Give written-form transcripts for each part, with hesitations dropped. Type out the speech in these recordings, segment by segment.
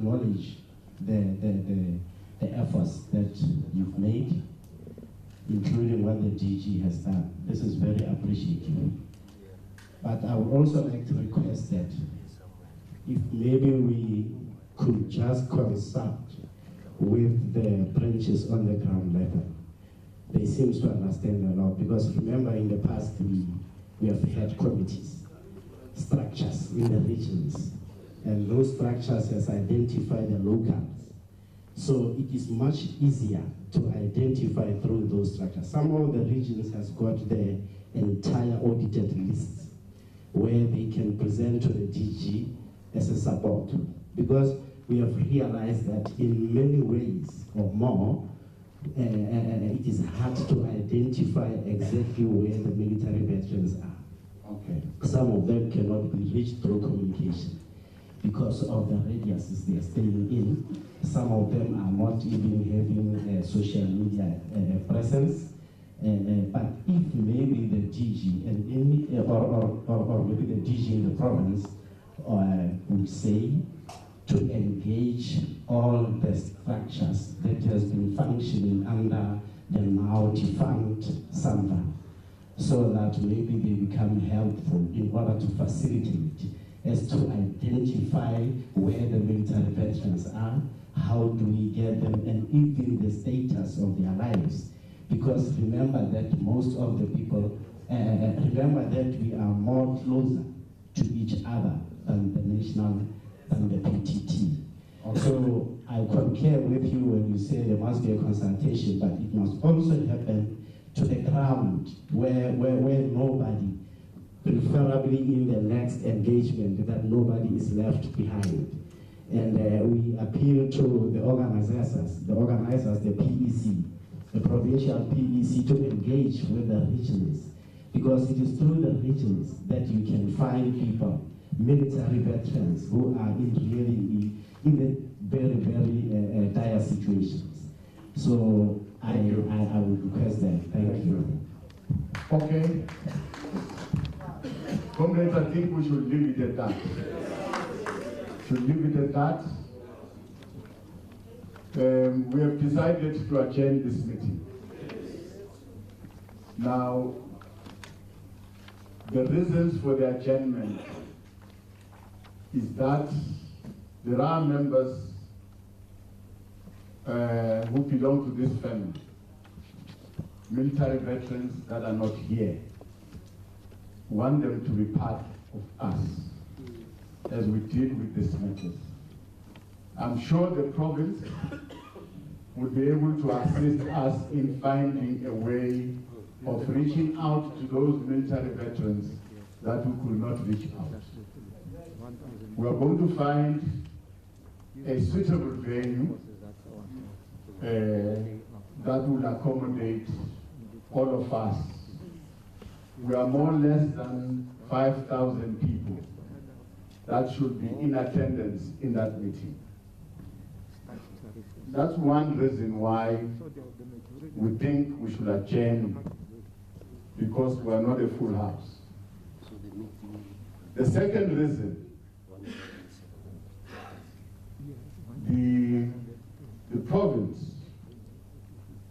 acknowledge the efforts that you've made, including what the DG has done. This is very appreciative. But I would also like to request that if maybe we could just consult with the branches on the ground level. They seem to understand a lot, because remember in the past we have had committees, structures in the regions, and those structures has identified the locals. So it is much easier to identify through those structures. Some of the regions has got the entire audited lists where they can present to the DG as a support, because we have realized that in many ways or more, it is hard to identify exactly where the military veterans are. Okay. Some of them cannot be reached through communication because of the radiuses they are staying in. Some of them are not even having social media presence. But if maybe the DG and or maybe the DG in the province would say to engage all the structures that has been functioning under the now defunct SAMVA, so that maybe they become helpful in order to facilitate as to identify where the military veterans are, how do we get them, and even the status of their lives. Because remember that most of the people, remember that we are more closer to each other than the national, than the PTT. Okay. So I concur with you when you say there must be a consultation, but it must also happen to the ground where nobody, preferably in the next engagement, that nobody is left behind. And we appeal to the organizers, the PEC, the provincial PEC, to engage with the regions, because it is through the regions that you can find people, military veterans, who are in very, very dire situations. So I would request that. Thank you. Okay. Comrades, I think we should leave it at that. We have decided to adjourn this meeting. Now, the reasons for the adjournment is that there are members who belong to this family, military veterans that are not here, want them to be part of us as we deal with these matters. I'm sure the province would be able to assist us in finding a way of reaching out to those military veterans that we could not reach out. We are going to find a suitable venue that will accommodate all of us. We are more or less than 5,000 people that should be in attendance in that meeting. That's one reason why we think we should adjourn, because we are not a full house. The second reason, the province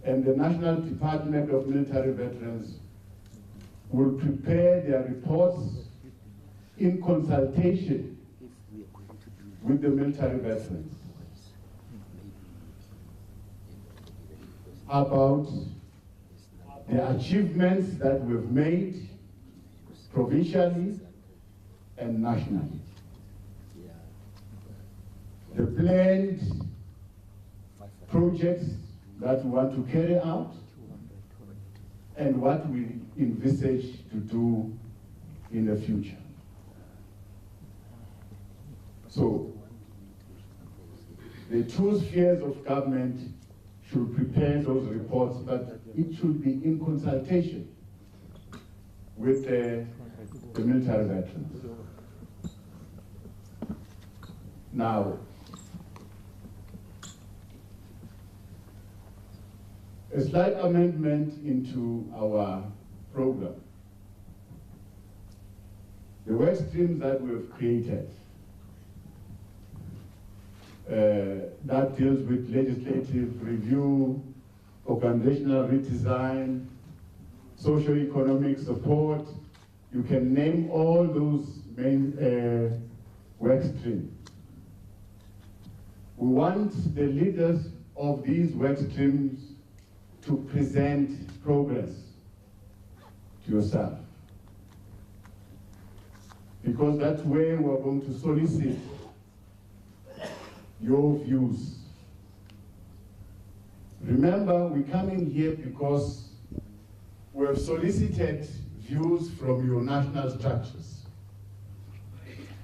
and the National Department of Military Veterans will prepare their reports in consultation with the military veterans about the achievements that we've made provincially and nationally. The planned projects that we want to carry out and what we envisage to do in the future. So, the two spheres of government should prepare those reports, but it should be in consultation with the military veterans. Now, a slight amendment into our program. The work streams that we've created that deals with legislative review, organizational redesign, socio-economic support. You can name all those main work streams. We want the leaders of these work streams to present progress to yourself, because that's where we're going to solicit your views. Remember, we're coming here because we have solicited views from your national structures.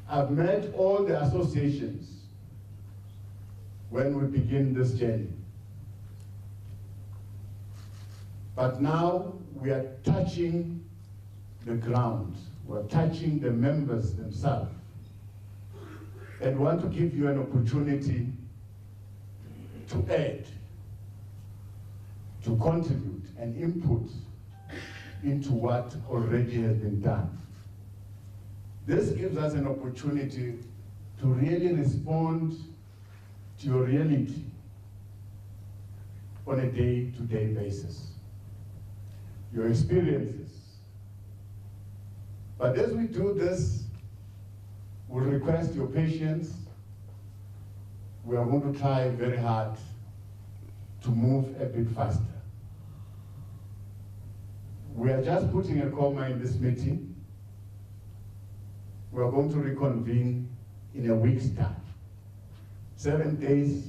I've met all the associations when we begin this journey. But now we are touching the ground. We're touching the members themselves. And want to give you an opportunity to add, to contribute and input into what already has been done. This gives us an opportunity to really respond to your reality on a day-to-day basis, your experiences. But as we do this, we request your patience. We are going to try very hard to move a bit faster. We are just putting a comma in this meeting. We are going to reconvene in a week's time, 7 days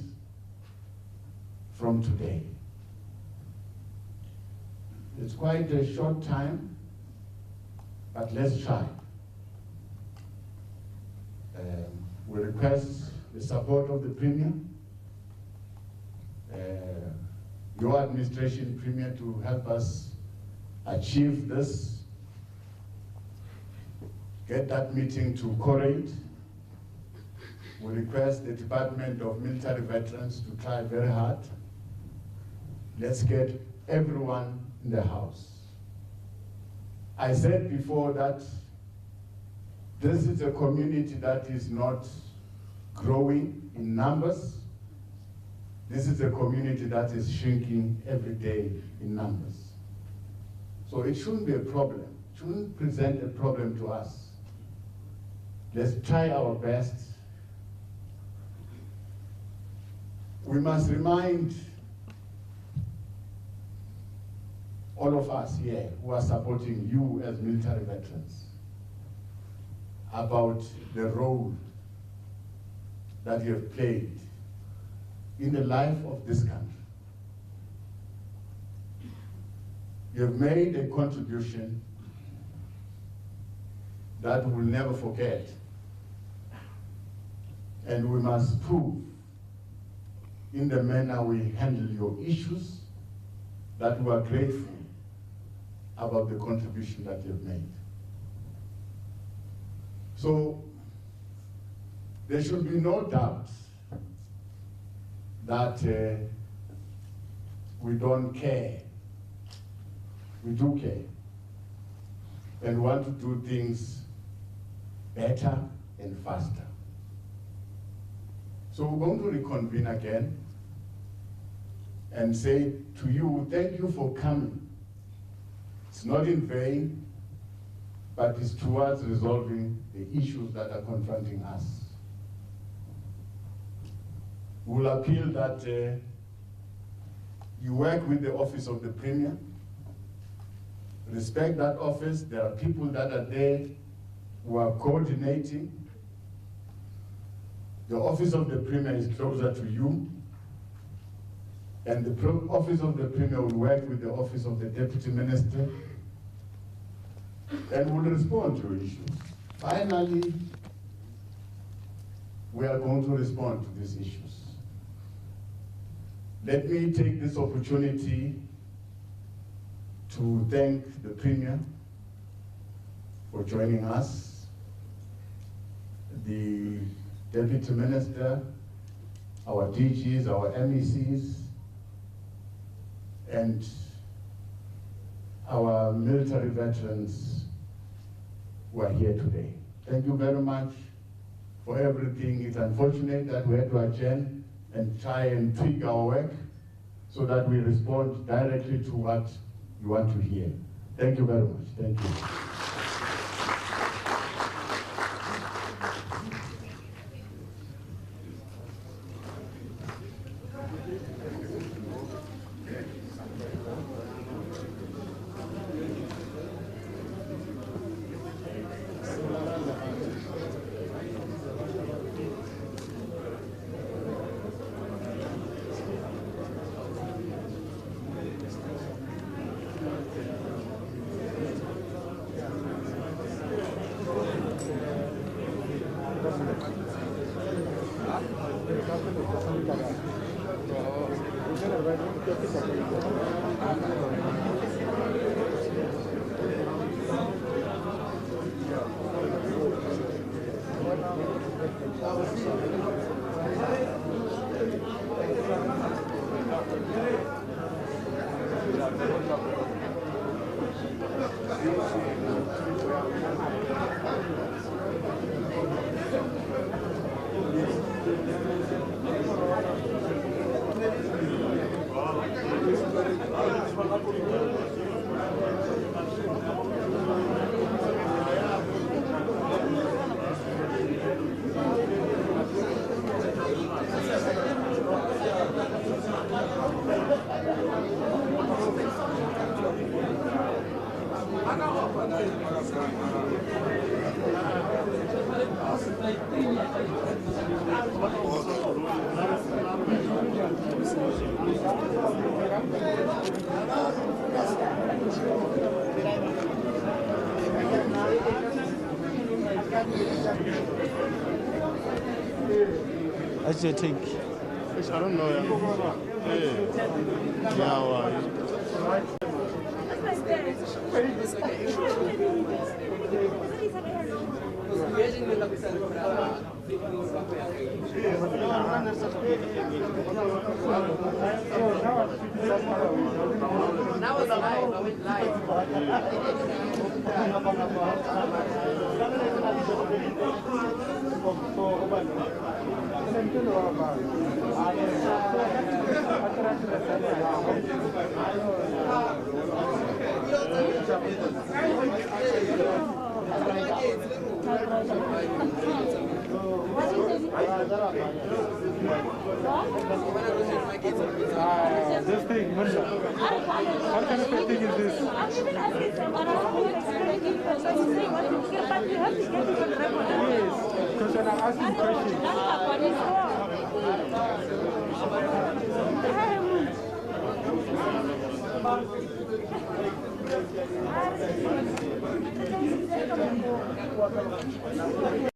from today. It's quite a short time, but let's try. We request the support of the Premier, your administration, Premier, to help us achieve this, get that meeting to Corate. We request the Department of Military Veterans to try very hard. Let's get everyone in the house. I said before that this is a community that is not growing in numbers. This is a community that is shrinking every day in numbers. So it shouldn't be a problem. It shouldn't present a problem to us. Let's try our best. We must remind all of us here who are supporting you as military veterans about the role that you have played in the life of this country. You have made a contribution that we'll never forget. And we must prove in the manner we handle your issues that we are grateful about the contribution that you've made. So there should be no doubt that we don't care. We do care and want to do things better and faster. So we're going to reconvene again and say to you, thank you for coming. It's not in vain, but it's towards resolving the issues that are confronting us. We'll appeal that you work with the Office of the Premier, respect that office. There are people that are there who are coordinating. The Office of the Premier is closer to you, and the Office of the Premier will work with the Office of the Deputy Minister and will respond to issues. Finally, we are going to respond to these issues. Let me take this opportunity to thank the Premier for joining us, the Deputy Minister, our DGs, our MECs, and our military veterans who are here today. Thank you very much for everything. It's unfortunate that we had to adjourn and try and tweak our work so that we respond directly to what you want to hear. Thank you very much. Thank you. What do you think? I don't know. Now it's live. Now it's This thing, what kind of thing is this? Yes, because when I'm asking questions.